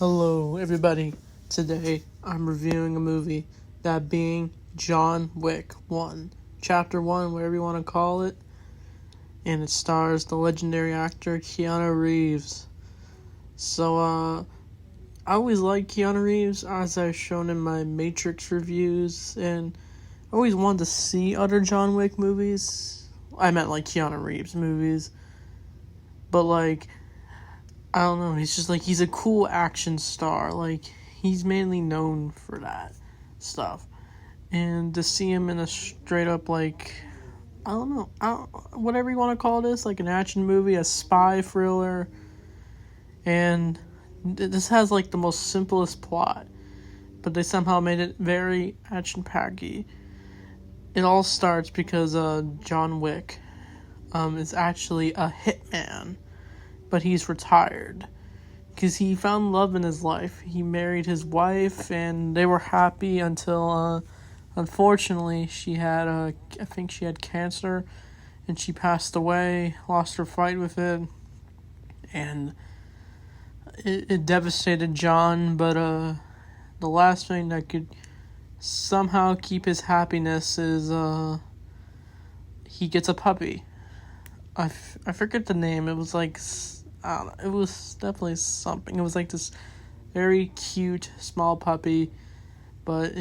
Hello, everybody. Today, I'm reviewing a movie, that being John Wick 1. Chapter 1, whatever you want to call it. And it stars the legendary actor Keanu Reeves. I always liked Keanu Reeves, as I've shown in my Matrix reviews, and I always wanted to see other John Wick movies. I meant, Keanu Reeves movies. But, I don't know, he's a cool action star. He's mainly known for that stuff. And to see him in a straight up, whatever you want to call this, an action movie, a spy thriller. And this has, the most simplest plot. But they somehow made it very action-packy. It all starts because John Wick is actually a hitman. But he's retired because he found love in his life. He married his wife, and they were happy until, unfortunately, I think she had cancer, and she passed away, lost her fight with it, and it devastated John. But the last thing that could somehow keep his happiness is he gets a puppy. I forget the name. It was I don't know. It was definitely something. It was this very cute small puppy, but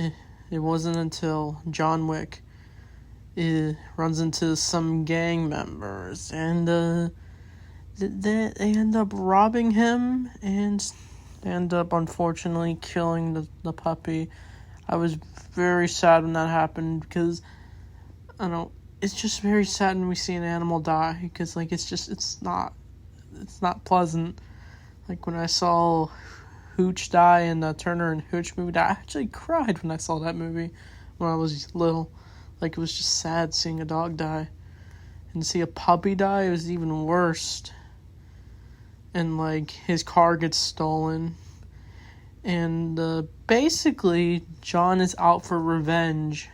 it wasn't until John Wick runs into some gang members, and they end up robbing him, and end up unfortunately killing the puppy. I was very sad when that happened because I don't know. It's just very sad when we see an animal die because it's not pleasant. When I saw Hooch die in the Turner and Hooch movie, I actually cried when I saw that movie when I was little. It was just sad seeing a dog die. And to see a puppy die, it was even worse. And his car gets stolen. And basically, John is out for revenge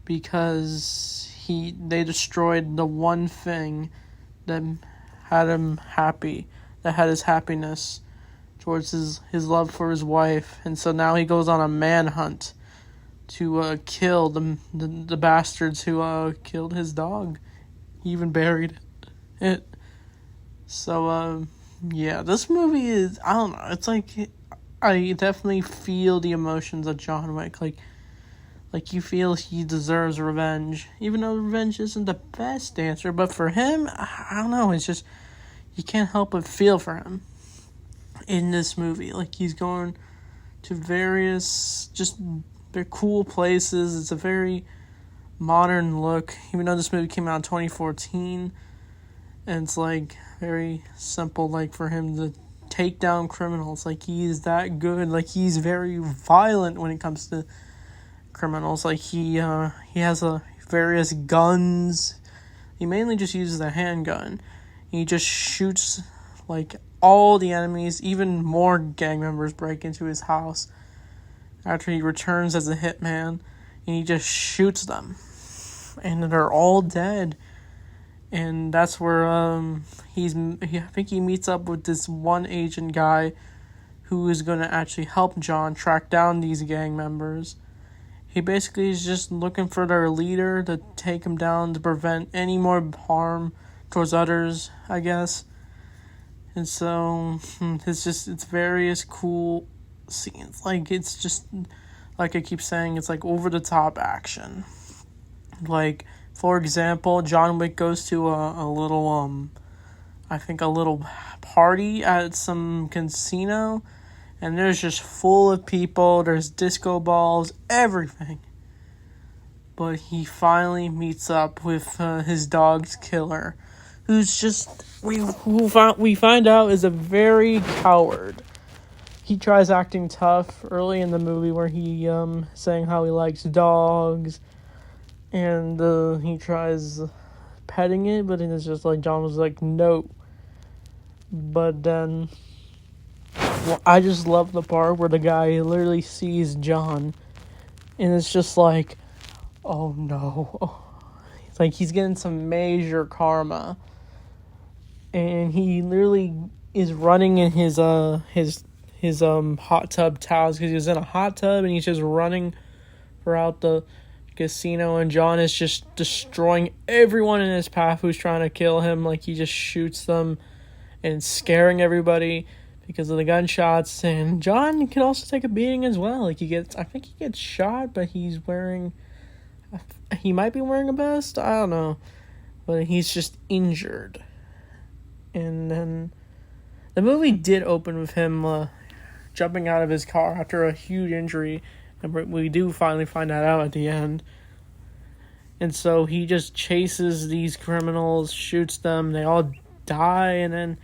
because they destroyed the one thing that had him happy, that had his happiness towards his love for his wife. And so now he goes on a manhunt to kill the bastards who killed his dog. He even buried it. So, yeah, this movie is, I don't know, it's I definitely feel the emotions of John Wick. You feel he deserves revenge, even though revenge isn't the best answer. But for him, I don't know, it's just, you can't help but feel for him in this movie. He's going to various, just very cool places. It's a very modern look, even though this movie came out in 2014. And it's, very simple, for him to take down criminals. He is that good. He's very violent when it comes to criminals. He has various guns. He mainly just uses a handgun. He just shoots all the enemies. Even more gang members break into his house after he returns as a hitman, and he just shoots them, and they're all dead. And that's where I think he meets up with this one agent guy who is going to actually help John track down these gang members. He basically is just looking for their leader to take him down to prevent any more harm towards others, I guess. And so it's various cool scenes. It's just, I keep saying, it's over the top action. For example, John Wick goes to a little I think a little party at some casino, and there's just full of people, there's disco balls, everything. But he finally meets up with his dog's killer, who's just, we find out is a very coward. He tries acting tough early in the movie where he saying how he likes dogs, and he tries petting it, but it's just John was no. But then, I just love the part where the guy literally sees John, and it's just oh no. It's he's getting some major karma. And he literally is running in his his hot tub towels because he was in a hot tub and he's just running throughout the casino, and John is just destroying everyone in his path who's trying to kill him. Like, he just shoots them and scaring everybody because of the gunshots. And John can also take a beating as well. Like, I think he gets shot, but he might be wearing a vest, I don't know, but he's just injured. And then the movie did open with him jumping out of his car after a huge injury, and we do finally find that out at the end. And so he just chases these criminals, shoots them, they all die, and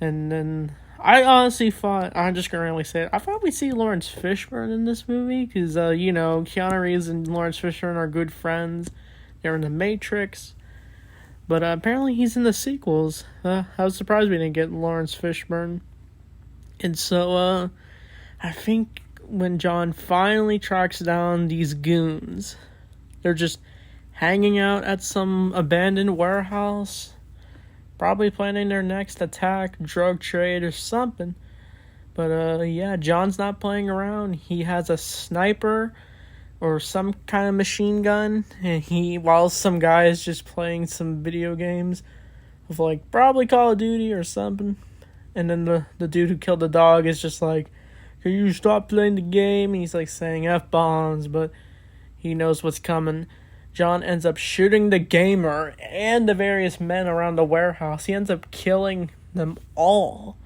then I honestly thought, I'm just going to really say it, I thought we'd see Lawrence Fishburne in this movie, because, Keanu Reeves and Lawrence Fishburne are good friends. They're in The Matrix. But apparently he's in the sequels. I was surprised we didn't get Lawrence Fishburne. And so, I think when John finally tracks down these goons, they're just hanging out at some abandoned warehouse, probably planning their next attack, drug trade, or something. But, John's not playing around. He has a sniper or some kind of machine gun, and while some guy is just playing some video games of, like, probably Call of Duty or something. And then the dude who killed the dog is just like, can you stop playing the game? And he's, like, saying F-bombs, but he knows what's coming. John ends up shooting the gamer and the various men around the warehouse. He ends up killing them all.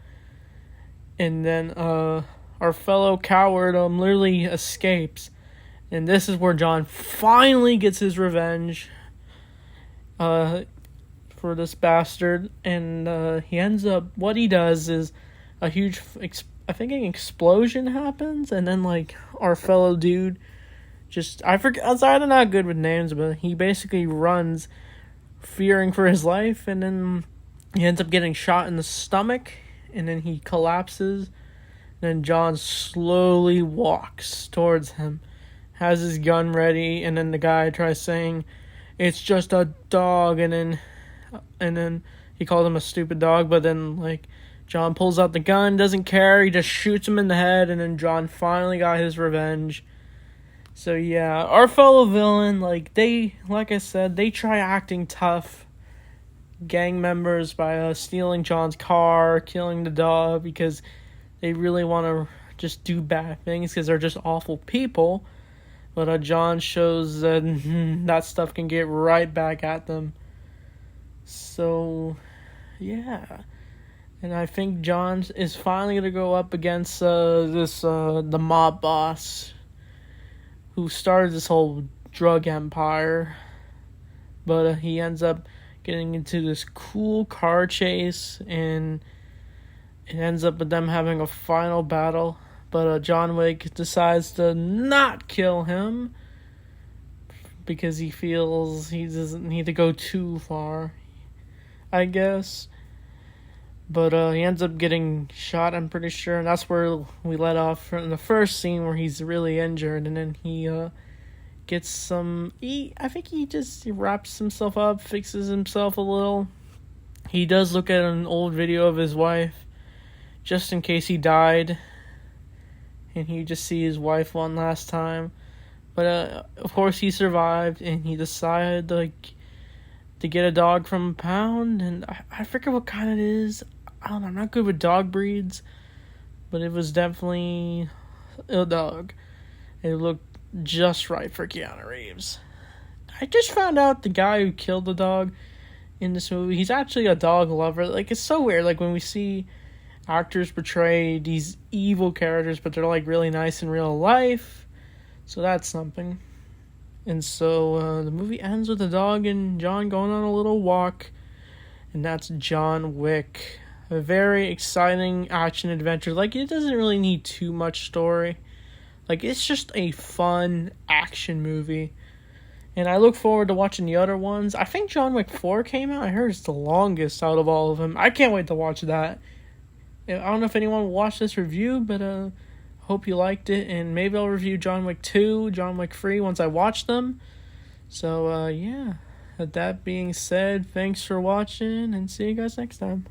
And then our fellow coward literally escapes. And this is where John finally gets his revenge for this bastard. And he ends up, what he does is a huge, I think an explosion happens. And then, like, our fellow dude I forget, I'm not good with names, but he basically runs fearing for his life. And then he ends up getting shot in the stomach. And then he collapses. And then John slowly walks towards him, has his gun ready, and then the guy tries saying, it's just a dog, and then he called him a stupid dog, but then, like, John pulls out the gun, doesn't care, he just shoots him in the head, and then John finally got his revenge. So yeah, our fellow villain, like I said, they try acting tough gang members by stealing John's car, killing the dog, because they really want to just do bad things, because they're just awful people. But John shows that that stuff can get right back at them. So, yeah. And I think John is finally going to go up against the mob boss who started this whole drug empire. But he ends up getting into this cool car chase, and it ends up with them having a final battle. But John Wick decides to not kill him because he feels he doesn't need to go too far, I guess. But he ends up getting shot, I'm pretty sure. And that's where we let off from the first scene where he's really injured. And then he gets some... I think he just wraps himself up, fixes himself a little. He does look at an old video of his wife, just in case he died. And he just see his wife one last time. But, of course, he survived, and he decided, to get a dog from a pound. And I forget what kind it is. I don't know, I'm not good with dog breeds. But it was definitely a dog. It looked just right for Keanu Reeves. I just found out the guy who killed the dog in this movie, he's actually a dog lover. Like, it's so weird, like, when we see actors portray these evil characters, but they're, like, really nice in real life. So that's something. And so the movie ends with the dog and John going on a little walk. And that's John Wick. A very exciting action adventure. Like, it doesn't really need too much story. Like, it's just a fun action movie. And I look forward to watching the other ones. I think John Wick 4 came out. I heard it's the longest out of all of them. I can't wait to watch that. I don't know if anyone watched this review, but hope you liked it. And maybe I'll review John Wick 2, John Wick 3 once I watch them. So, yeah. With that being said, thanks for watching, and see you guys next time.